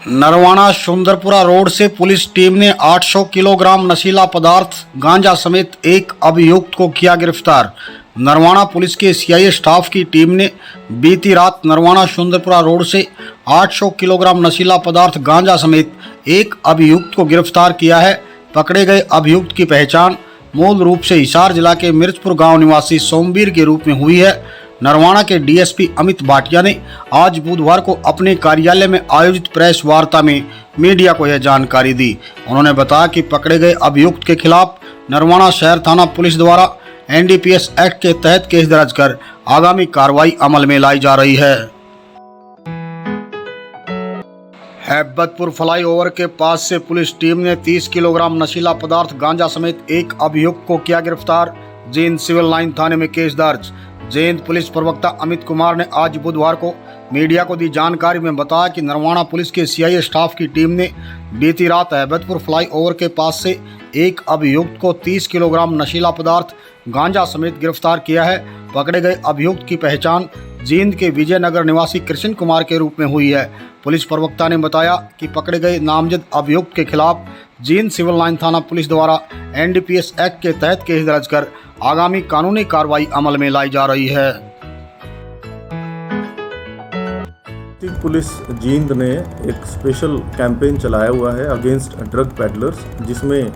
Narwana Sundarpura road से police team ने 800 kilogram नशीला पदार्थ गांजा समेत एक अभियुक्त को किया गिरफ्तार। नरवाना पुलिस के सीआईए स्टाफ की टीम ने बीती रात नरवाना सुंदरपुरा रोड से 800 किलोग्राम नशीला पदार्थ गांजा समेत एक अभियुक्त को गिरफ्तार किया है। पकड़े गए अभियुक्त की पहचान मूल रूप से हिसार जिला के मिर्चपुर गांव निवासी सोमवीर के रूप में हुई है। नरवाना के डीएसपी अमित भाटिया ने आज बुधवार को अपने कार्यालय में आयोजित प्रेस वार्ता में मीडिया को यह जानकारी दी। उन्होंने बताया कि पकड़े गए अभियुक्त के खिलाफ नरवाना शहर थाना पुलिस द्वारा एनडीपीएस एक्ट के तहत केस दर्ज कर आगामी कार्रवाई अमल में लाई जा रही है। हैबतपुर फ्लाईओवर के पास से पुलिस टीम ने 30 किलोग्राम नशीला पदार्थ गांजा समेत एक अभियुक्त को किया गिरफ्तार। जींद सिविल लाइन थाने में केस दर्ज। जींद पुलिस प्रवक्ता अमित कुमार ने आज बुधवार को मीडिया को दी जानकारी में बताया कि नरवाना पुलिस के सीआईए स्टाफ की टीम ने बीती रात हैबतपुर फ्लाईओवर के पास से एक अभियुक्त को 30 किलोग्राम नशीला पदार्थ गांजा समेत गिरफ्तार किया है। पकड़े गए अभियुक्त की पहचान जींद के विजयनगर निवासी कृष्ण कुमार के रूप में हुई है। पुलिस प्रवक्ता ने बताया कि पकड़े गए नामजद अभियुक्त के खिलाफ जींद सिविल लाइन थाना पुलिस द्वारा एनडीपीएस एक्ट के तहत केस दर्ज कर आगामी कानूनी कार्रवाई अमल में लाई जा रही है। पुलिस जींद ने एक स्पेशल कैंपेन चलाया हुआ है अगेंस्ट ड्रग पैडलर्स, जिसमें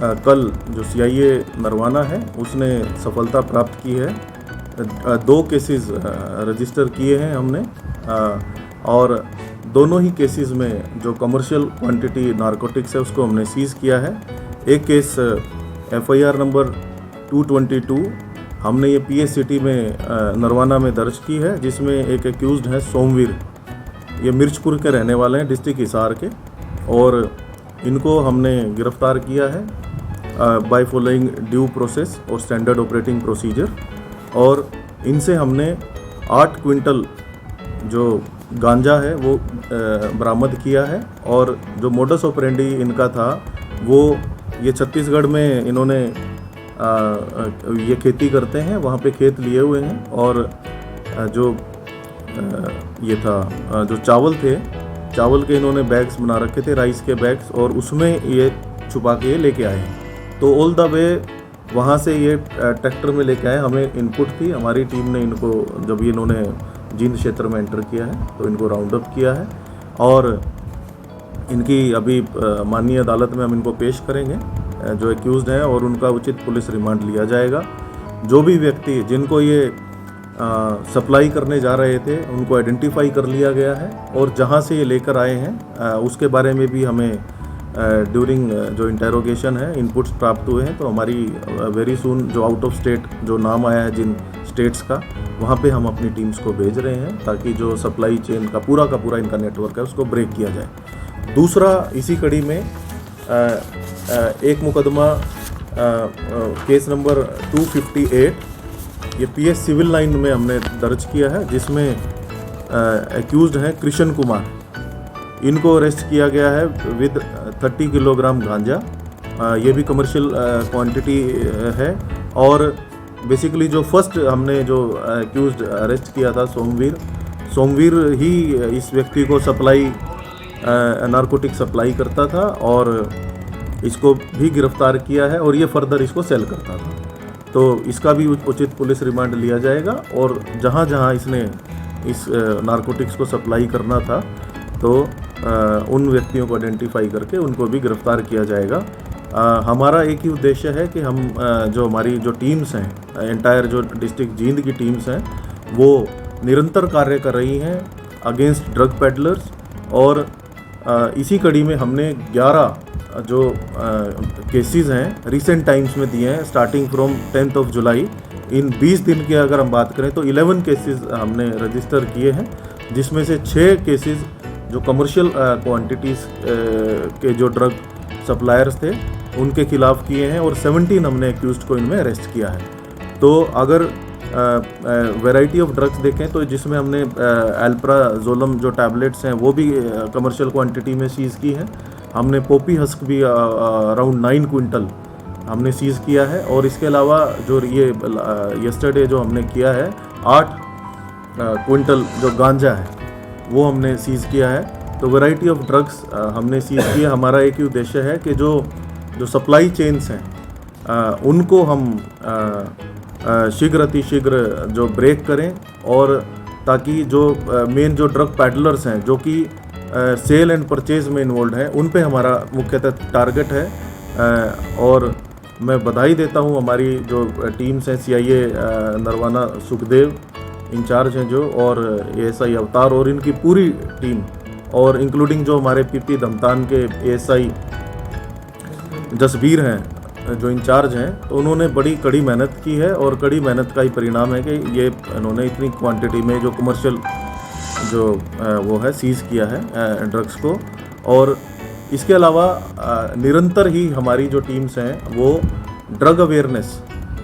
कल जो सीआईए नरवाना है उसने सफलता प्राप्त की है। 2 केसेस रजिस्टर किए हैं हमने और दोनों ही केसेस में जो कमर्शियल क्वांटिटी नारकोटिक्स है उसको हमने सीज़ किया है। एक केस एफआईआर नंबर 222 हमने ये पीएस सिटी में नरवाना में दर्ज की है, जिसमें एक एक्यूज्ड है सोमवीर। ये मिर्चपुर के रहने वाले हैं, डिस्ट्रिक्ट हिसार के, और इनको हमने गिरफ्तार किया है बाय फॉलोइंग ड्यू प्रोसेस और स्टैंडर्ड ऑपरेटिंग प्रोसीजर। और इनसे हमने 8 क्विंटल जो गांजा है वो बरामद किया है। और जो मोडस ऑपरेंडी इनका था वो ये छत्तीसगढ़ में इन्होंने ये खेती करते हैं, वहाँ पे खेत लिए हुए हैं। और जो ये था जो चावल थे, चावल के इन्होंने बैग्स बना रखे थे, राइस के बैग्स, और उसमें ये छुपा के लेके आए हैं। तो ऑल द वे वहाँ से ये ट्रैक्टर में लेके आए। हमें इनपुट थी, हमारी टीम ने इनको जब ये इन्होंने जींद क्षेत्र में एंटर किया है तो इनको राउंड अप किया है और इनकी अभी माननीय अदालत में हम इनको पेश करेंगे जो एक्यूज्ड हैं, और उनका उचित पुलिस रिमांड लिया जाएगा। जो भी व्यक्ति जिनको ये सप्लाई करने जा रहे थे उनको आइडेंटिफाई कर लिया गया है, और जहाँ से ये लेकर आए हैं उसके बारे में भी हमें ड्यूरिंग जो इंटेरोगेशन है इनपुट्स प्राप्त हुए हैं। तो हमारी वेरी सून जो आउट ऑफ स्टेट जो नाम आया है जिन स्टेट्स का, वहाँ पे हम अपनी टीम्स को भेज रहे हैं ताकि जो सप्लाई चेन का पूरा इनका नेटवर्क है उसको ब्रेक किया जाए। दूसरा, इसी कड़ी में एक मुकदमा केस नंबर 258 ये पीएस सिविल लाइन में हमने दर्ज किया है, जिसमें एक्यूज्ड हैं कृष्ण कुमार। इनको अरेस्ट किया गया है विद 30 किलोग्राम गांजा। ये भी कमर्शियल क्वांटिटी है। और बेसिकली जो फर्स्ट हमने जो एक्यूज्ड अरेस्ट किया था सोमवीर ही इस व्यक्ति को सप्लाई नारकोटिक सप्लाई करता था, और इसको भी गिरफ्तार किया है और ये फर्दर इसको सेल करता था। तो इसका भी उचित पुलिस रिमांड लिया जाएगा, और जहाँ जहाँ इसने इस नारकोटिक्स को सप्लाई करना था तो उन व्यक्तियों को आइडेंटिफाई करके उनको भी गिरफ्तार किया जाएगा। हमारा एक ही उद्देश्य है कि हम जो हमारी जो टीम्स हैं, एंटायर जो डिस्ट्रिक्ट जींद की टीम्स हैं, वो निरंतर कार्य कर रही हैं अगेंस्ट ड्रग पेडलर्स। और इसी कड़ी में हमने 11 जो केसेस हैं रिसेंट टाइम्स में दिए हैं, स्टार्टिंग फ्रॉम 10 जुलाई। इन 20 दिन की अगर हम बात करें तो 11 केसेस हमने रजिस्टर किए हैं, जिसमें से 6 केसेस जो कमर्शियल क्वांटिटीज़ के जो ड्रग सप्लायर्स थे उनके खिलाफ किए हैं, और 17 हमने एक्यूज्ड को इनमें अरेस्ट किया है। तो अगर वैरायटी ऑफ ड्रग्स देखें तो जिसमें हमने एल्प्राजोलम जो टैबलेट्स हैं वो भी कमर्शियल क्वांटिटी में सीज़ की है। हमने पोपी हस्क भी अराउंड 9 क्विंटल हमने सीज़ किया है। और इसके अलावा जो ये यस्टरडे जो हमने किया है 8 क्विंटल जो गांजा है वो हमने सीज़ किया है। तो वैरायटी ऑफ ड्रग्स हमने सीज किए। हमारा एक ही उद्देश्य है कि जो सप्लाई चेन्स हैं उनको हम शीघ्र अतिशीघ्र जो ब्रेक करें, और ताकि जो मेन जो ड्रग पैडलर्स हैं जो कि सेल एंड परचेज में इन्वॉल्व हैं, उन पे हमारा मुख्यतः टारगेट है। और मैं बधाई देता हूँ हमारी जो टीम्स हैं, CIA नरवाना सुखदेव इंचार्ज हैं जो, और ASI अवतार और इनकी पूरी टीम, और इंक्लूडिंग जो हमारे PP धमतान के ASI जसबीर हैं जो इंचार्ज हैं, तो उन्होंने बड़ी कड़ी मेहनत की है, और कड़ी मेहनत का ही परिणाम है कि ये इन्होंने इतनी क्वांटिटी में जो कमर्शियल जो वो है सीज़ किया है ड्रग्स को। और इसके अलावा निरंतर ही हमारी जो टीम्स हैं वो ड्रग अवेयरनेस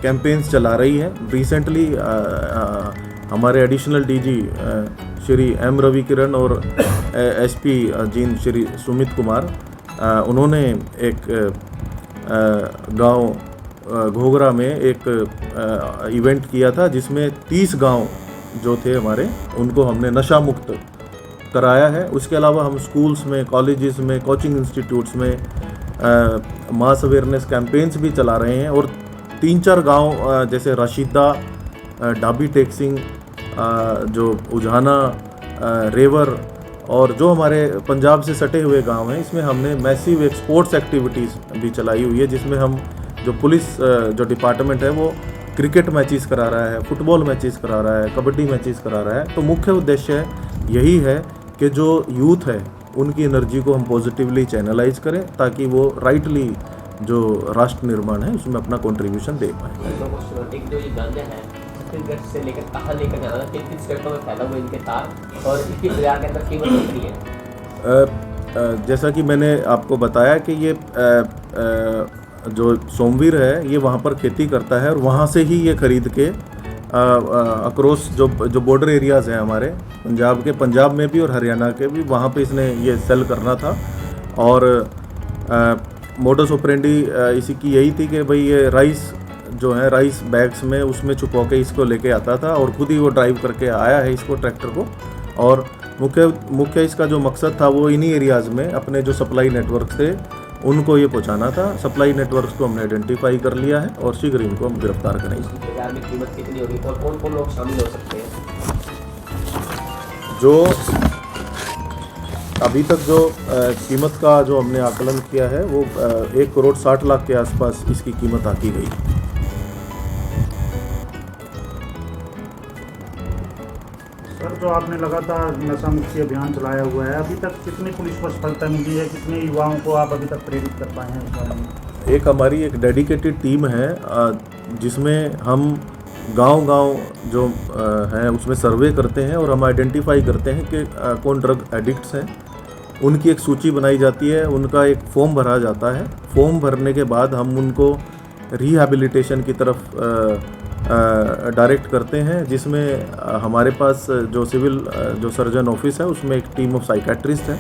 कैंपेन्स चला रही हैं। रिसेंटली हमारे additional DG Shri M Ravi Kiran और SP जींद श्री सुमित कुमार, उन्होंने एक गांव घोगरा में एक इवेंट किया था जिसमें 30 गांव जो थे हमारे, उनको हमने नशा मुक्त कराया है। उसके अलावा हम स्कूल्स में, कॉलेजेस में, कोचिंग इंस्टीट्यूट्स में मास अवेयरनेस कैंपेन्स भी चला रहे हैं। और 3-4 गांव जैसे रशीदा, डाबी टेक्सिंग, जो उजाना, रेवर, और जो हमारे पंजाब से सटे हुए गांव हैं, इसमें हमने मैसिव एक स्पोर्ट्स एक्टिविटीज़ भी चलाई हुई है, जिसमें हम जो पुलिस जो डिपार्टमेंट है वो क्रिकेट मैचेस करा रहा है, फुटबॉल मैचेस करा रहा है, कबड्डी मैचेस करा रहा है। तो मुख्य उद्देश्य यही है कि जो यूथ है उनकी एनर्जी को हम पॉजिटिवली चैनलाइज करें, ताकि वो राइटली जो राष्ट्र निर्माण है उसमें अपना कंट्रीब्यूशन दे पाएँ। से लेकर कहाँ लेकर जाना था, किस स्टेटों में फैला हुआ इनके तार, और इसकी बाजार के अंदर कीमत कितनी है? जैसा कि मैंने आपको बताया कि ये जो सोमवीर है ये वहाँ पर खेती करता है, और वहाँ से ही ये खरीद के अक्रॉस जो बॉर्डर एरियाज़ हैं हमारे पंजाब के, पंजाब में भी और हरियाणा के भी, वहाँ पे इसने ये सेल करना था। और मोडस ऑपरेंडी इसी की यही थी कि भाई ये राइस जो है, राइस बैग्स में उसमें छुपा के इसको लेके आता था, और खुद ही वो ड्राइव करके आया है इसको, ट्रैक्टर को। और मुख्य इसका जो मकसद था वो इन्हीं एरियाज़ में अपने जो सप्लाई नेटवर्क थे उनको ये पहुंचाना था। सप्लाई नेटवर्क्स को हमने आइडेंटिफाई कर लिया है और शीघ्र इनको हम गिरफ्तार करेंगे। बाजार में कीमत कितनी होगी और कौन कौन लोग शामिल हो सकते हैं? जो अभी तक जो कीमत का जो हमने आकलन किया है वो 1 करोड़ 60 लाख के आसपास इसकी कीमत आकी गई। सर, जो आपने लगातार नशा मुक्ति अभियान चलाया हुआ है, अभी तक कितनी पुलिस को सफलता मिली है, कितने युवाओं को आप अभी तक प्रेरित कर पाए हैं इस बारे में? एक हमारी एक डेडिकेटेड टीम है जिसमें हम गांव-गांव जो हैं उसमें सर्वे करते हैं, और हम आइडेंटिफाई करते हैं कि कौन ड्रग एडिक्ट्स हैं। उनकी एक सूची बनाई जाती है, उनका एक फॉर्म भरा जाता है। फॉर्म भरने के बाद हम उनको रिहैबिलिटेशन की तरफ डायरेक्ट करते हैं, जिसमें हमारे पास जो सिविल जो सर्जन ऑफिस है उसमें एक टीम ऑफ साइकेट्रिस्ट है।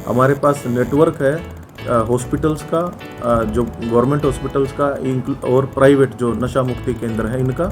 हमारे पास नेटवर्क है हॉस्पिटल्स का, जो गवर्नमेंट हॉस्पिटल्स का और प्राइवेट जो नशा मुक्ति केंद्र है इनका,